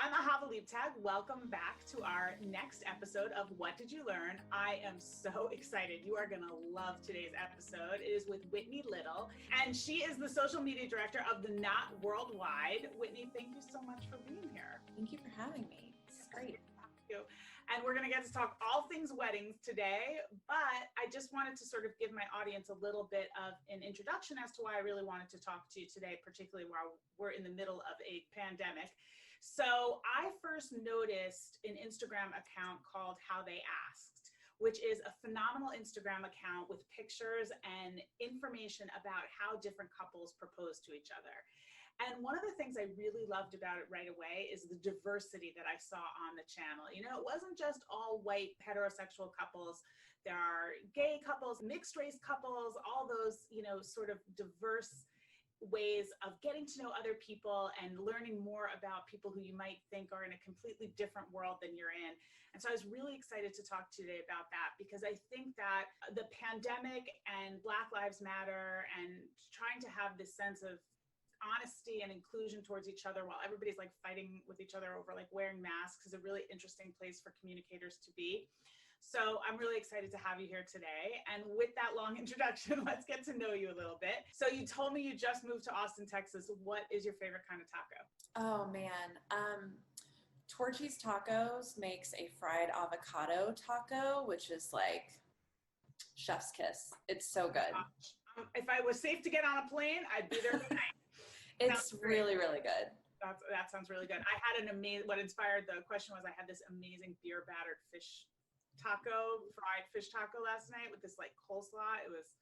I'm Ahava Leibtag. Welcome back to our next episode of What Did You Learn? I am so excited. You are going to love today's episode. It is with Whitney Little, and she is the social media director of The Knot Worldwide. Whitney, thank you so much for being here. Thank you for having me. It's great. Thank you. And we're going to get to talk all things weddings today, but I just wanted to sort of give my audience a little bit of an introduction as to why I really wanted to talk to you today, particularly while we're in the middle of a pandemic. So I first noticed an Instagram account called How They Asked, which is a phenomenal Instagram account with pictures and information about how different couples propose to each other. And one of the things I really loved about it right away is the diversity that I saw on the channel. You know, it wasn't just all white heterosexual couples. There are gay couples, mixed race couples, all those, you know, sort of diverse ways of getting to know other people and learning more about people who you might think are in a completely different world than you're in. And so I was really excited to talk today about that, because I think that the pandemic and Black Lives Matter and trying to have this sense of honesty and inclusion towards each other while everybody's like fighting with each other over like wearing masks is a really interesting place for communicators to be. So I'm really excited to have you here today. And with that long introduction, let's get to know you a little bit. So you told me you just moved to Austin, Texas. What is your favorite kind of taco? Oh man. Torchy's Tacos makes a fried avocado taco, which is like chef's kiss. It's so good. If I was safe to get on a plane, I'd be there tonight. It's really, really good. That sounds really good. I had an amazing, what inspired the question was I had this amazing beer battered fish taco, fried fish taco last night with this like coleslaw. It was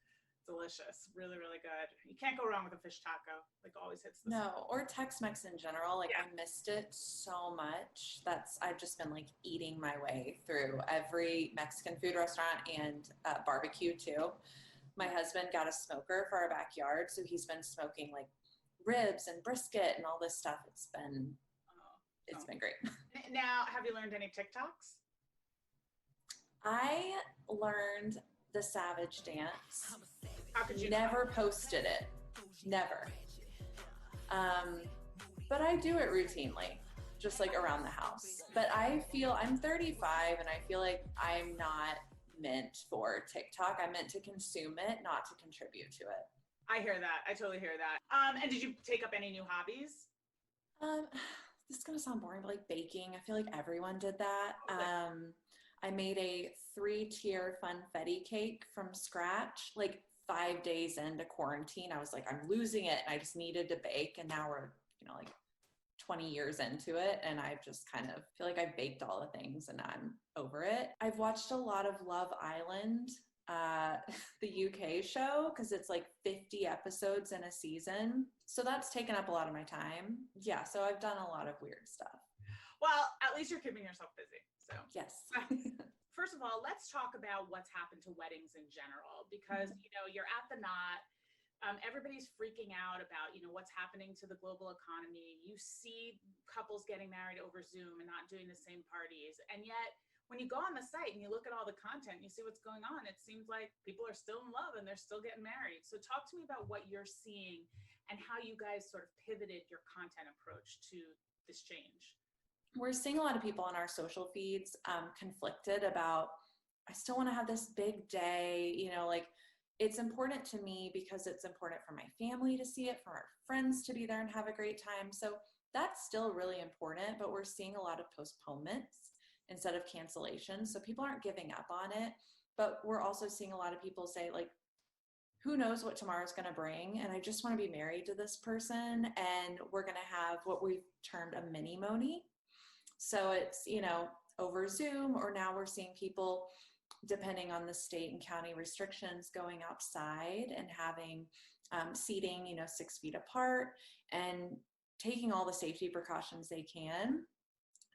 delicious. Really, really good. You can't go wrong with a fish taco. Like always hits the No, or Tex-Mex in general. Like yeah. I missed it so much. I've just been like eating my way through every Mexican food restaurant and barbecue too. My husband got a smoker for our backyard, so he's been smoking like ribs and brisket and all this stuff. It's been great. Now, have you learned any TikToks? I learned the Savage dance. How could you never posted it? Never. But I do it routinely, just like around the house. But I feel I'm 35 and I feel like I'm not meant for TikTok. I'm meant to consume it, not to contribute to it. I hear that. I totally hear that. And did you take up any new hobbies? This is going to sound boring, but like baking, I feel like everyone did that. I made a 3-tier funfetti cake from scratch, like 5 days into quarantine. I was like, I'm losing it. And I just needed to bake. And now we're, like 20 years into it. And I just kind of feel like I've baked all the things and I'm over it. I've watched a lot of Love Island, the UK show, because it's like 50 episodes in a season. So that's taken up a lot of my time. Yeah. So I've done a lot of weird stuff. Well, at least you're keeping yourself busy. So yes. First of all, let's talk about what's happened to weddings in general, because, you're at the Knot. Everybody's freaking out about, what's happening to the global economy. You see couples getting married over Zoom and not doing the same parties. And yet when you go on the site and you look at all the content, you see what's going on. It seems like people are still in love and they're still getting married. So talk to me about what you're seeing and how you guys sort of pivoted your content approach to this change. We're seeing a lot of people on our social feeds conflicted about, I still want to have this big day, like it's important to me because it's important for my family to see it, for our friends to be there and have a great time. So that's still really important, but we're seeing a lot of postponements instead of cancellations. So people aren't giving up on it, but we're also seeing a lot of people say like, who knows what tomorrow's going to bring? And I just want to be married to this person. And we're going to have what we've termed a mini moni. So it's, over Zoom, or now we're seeing people, depending on the state and county restrictions, going outside and having seating, 6 feet apart and taking all the safety precautions they can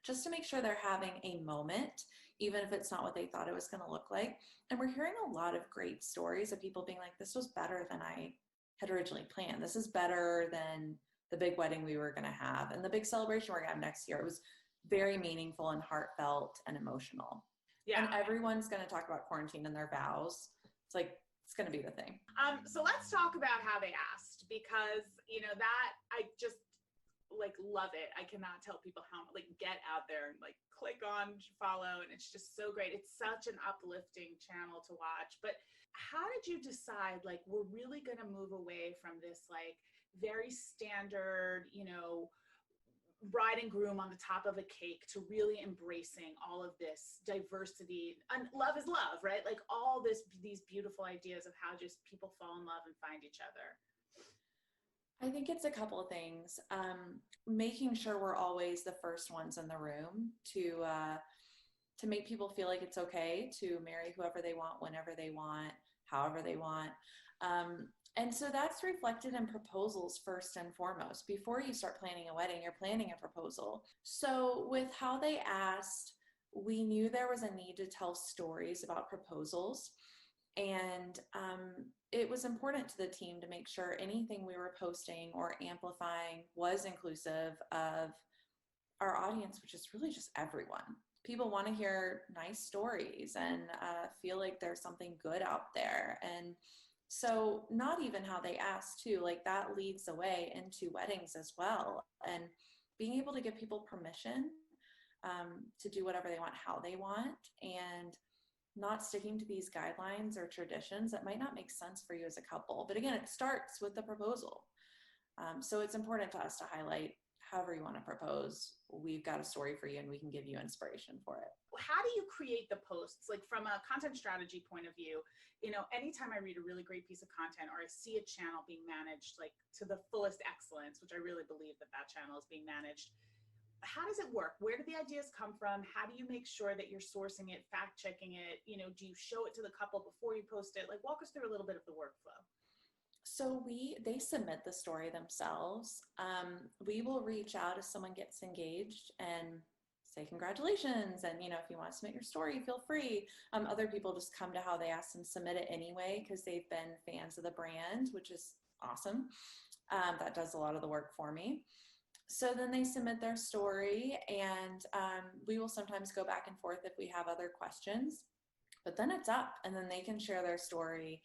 just to make sure they're having a moment, even if it's not what they thought it was going to look like. And we're hearing a lot of great stories of people being like, this was better than I had originally planned. This is better than the big wedding we were going to have and the big celebration we're going to have next year. It was very meaningful and heartfelt and emotional. Yeah. And everyone's going to talk about quarantine and their vows. It's like, it's going to be the thing. So let's talk about How They Asked, because, that I just like love it. I cannot tell people how, like, get out there and like click on follow, and it's just so great. It's such an uplifting channel to watch. But how did you decide, like, we're really going to move away from this like very standard, bride and groom on the top of a cake, to really embracing all of this diversity and love is love, right? Like all these beautiful ideas of how just people fall in love and find each other? I think it's a couple of things. Making sure we're always the first ones in the room to make people feel like it's okay to marry whoever they want, whenever they want, however they want. And so that's reflected in proposals first and foremost. Before you start planning a wedding, you're planning a proposal. So with how they asked, we knew there was a need to tell stories about proposals. And it was important to the team to make sure anything we were posting or amplifying was inclusive of our audience, which is really just everyone. People want to hear nice stories and feel like there's something good out there. And so not even how they ask too, like that leads the way into weddings as well. And being able to give people permission to do whatever they want, how they want, and not sticking to these guidelines or traditions that might not make sense for you as a couple. But again, it starts with the proposal. So it's important to us to highlight, however you want to propose, we've got a story for you and we can give you inspiration for it. How do you create the posts? Like from a content strategy point of view, anytime I read a really great piece of content or I see a channel being managed like to the fullest excellence, which I really believe that channel is being managed, how does it work? Where do the ideas come from? How do you make sure that you're sourcing it, fact checking it? Do you show it to the couple before you post it? Like walk us through a little bit of the workflow. So they submit the story themselves. We will reach out if someone gets engaged and say congratulations. And if you want to submit your story, feel free. Other people just come to how they asked and submit it anyway because they've been fans of the brand, which is awesome. That does a lot of the work for me. So then they submit their story, and we will sometimes go back and forth if we have other questions. But then it's up, and then they can share their story.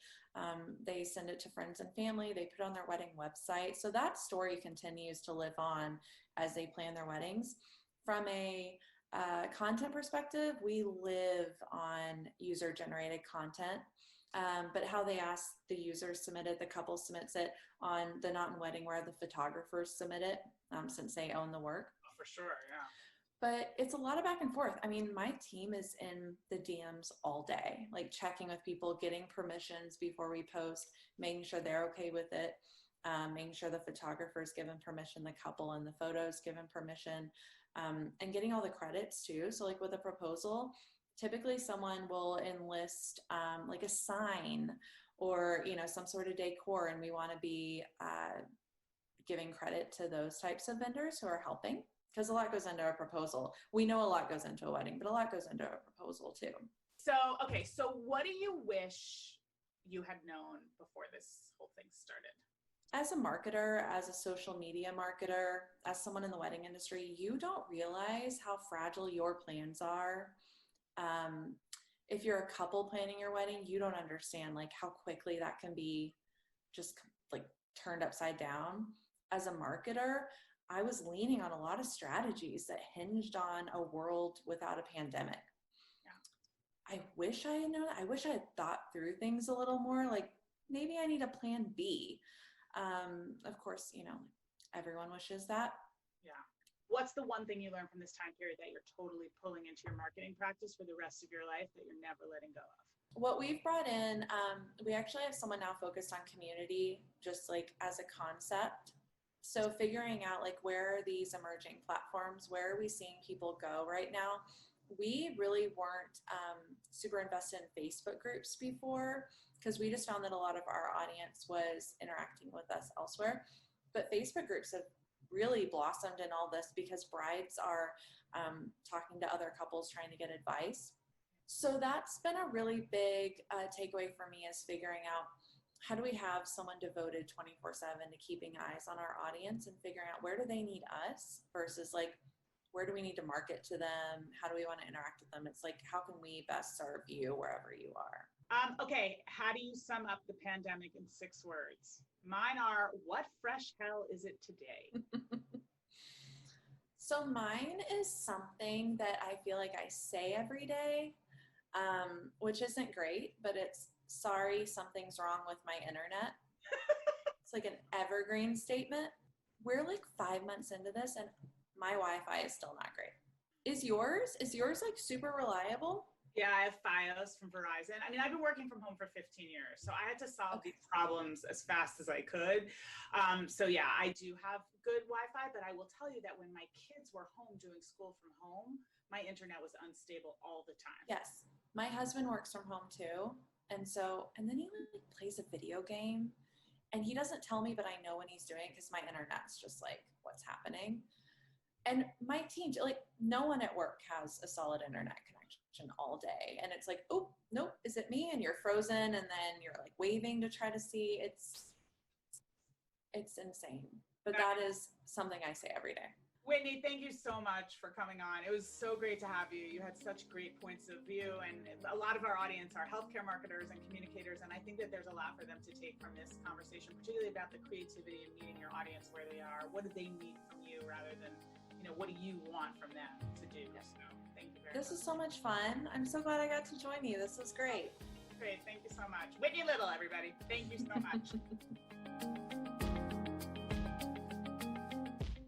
They send it to friends and family. They put it on their wedding website. So that story continues to live on as they plan their weddings. From a content perspective, we live on user-generated content. But how they ask the users submit it, the couple submits it on the Not in Wedding where the photographers submit it, since they own the work. Oh, for sure, yeah. But it's a lot of back and forth. I mean, my team is in the DMs all day, like checking with people, getting permissions before we post, making sure they're okay with it, making sure the photographer's given permission, the couple and the photos given permission, and getting all the credits too. So like with a proposal, typically someone will enlist like a sign or, some sort of decor, and we want to be giving credit to those types of vendors who are helping, because a lot goes into a proposal. We know a lot goes into a wedding, but a lot goes into a proposal too. So what do you wish you had known before this whole thing started? As a marketer, as a social media marketer, as someone in the wedding industry, you don't realize how fragile your plans are. If you're a couple planning your wedding, you don't understand like how quickly that can be just like turned upside down. As a marketer, I was leaning on a lot of strategies that hinged on a world without a pandemic. Yeah. I wish I had known. I wish I had thought through things a little more. Like maybe I need a plan B. Of course, everyone wishes that. Yeah. What's the one thing you learned from this time period that you're totally pulling into your marketing practice for the rest of your life that you're never letting go of? What we've brought in, we actually have someone now focused on community, just like as a concept. So figuring out like where are these emerging platforms, where are we seeing people go right now? We really weren't super invested in Facebook groups before because we just found that a lot of our audience was interacting with us elsewhere. But Facebook groups have really blossomed in all this because brides are talking to other couples trying to get advice. So that's been a really big takeaway for me, is figuring out how do we have someone devoted 24/7 to keeping eyes on our audience and figuring out where do they need us versus like where do we need to market to them? How do we want to interact with them? It's like, how can we best serve you wherever you are? Okay, how do you sum up the pandemic in 6 words? Mine are, what fresh hell is it today? So mine is something that I feel like I say every day, which isn't great, but it's sorry, something's wrong with my internet. It's like an evergreen statement. We're like 5 months into this and my Wi-Fi is still not great. Is yours like super reliable? Yeah, I have Fios from Verizon. I mean, I've been working from home for 15 years, so I had to solve these problems as fast as I could. So yeah, I do have good Wi-Fi, but I will tell you that when my kids were home doing school from home, my internet was unstable all the time. Yes. My husband works from home too. And then he like plays a video game and he doesn't tell me, but I know when he's doing it because my internet's just like, what's happening? And my team, like no one at work has a solid internet connection all day. And it's like, oh, nope, is it me? And you're frozen. And then you're like waving to try to see. It's insane. But that is something I say every day. Whitney, thank you so much for coming on. It was so great to have you. You had such great points of view, and a lot of our audience are healthcare marketers and communicators, and I think that there's a lot for them to take from this conversation, particularly about the creativity and meeting your audience where they are. What do they need from you rather than, what do you want from them to do? So thank you very much. This is so much fun. I'm so glad I got to join you. This was great. Great. Thank you so much. Whitney Little, everybody. Thank you so much.